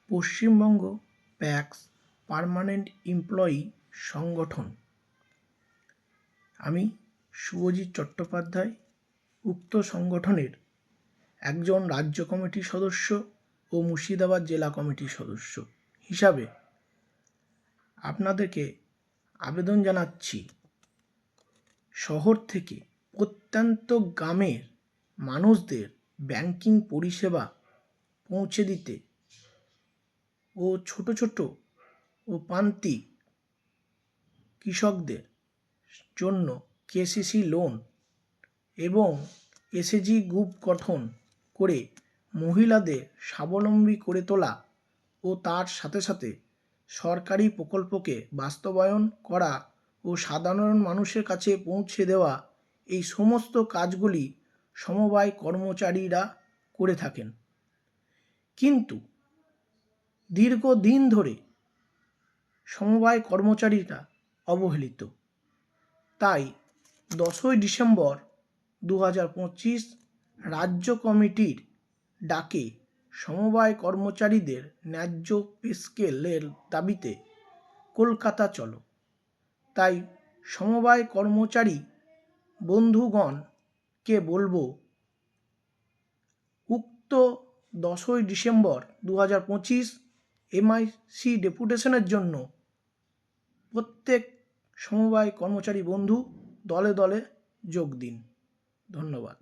Paschimbanga packs permanent employee সংগঠন। আমি শুভজিৎ চট্টোপাধ্যায় উক্ত সংগঠনের একজন রাজ্য কমিটির সদস্য ও মুর্শিদাবাদ জেলা কমিটির সদস্য হিসাবে আপনাদেরকে আবেদন জানাচ্ছি, শহর থেকে প্রত্যন্ত গ্রামের মানুষদের ব্যাংকিং পরিষেবা পৌঁছে দিতে ও ছোট ছোট ও প্রান্তিক কৃষকদের জন্য কেসিসি লোন এবং এসএইচজি গ্রুপ গঠন করে মহিলাদের স্বাবলম্বী করে তোলা ও তার সাথে সাথে সরকারি প্রকল্পকে বাস্তবায়ন করা ও সাধারণ মানুষের কাছে পৌঁছে দেওয়া, এই সমস্ত কাজগুলি সমবায় কর্মচারীরা করে থাকেন। কিন্তু দীর্ঘদিন ধরে সমবায় কর্মচারীরা অবহেলিত। তাই 10ই ডিসেম্বর 2025 রাজ্য কমিটির ডাকে সমবায় কর্মচারীদের ন্যায্য পে স্কেলের দাবিতে কলকাতা চলো। তাই সমবায় কর্মচারী বন্ধুগণকে বলবো, উক্ত 10ই ডিসেম্বর 2025 এমআইসি ডেপুটেশনের জন্য প্রত্যেক সমবায় কর্মচারী বন্ধু দলে দলে যোগ দিন। ধন্যবাদ।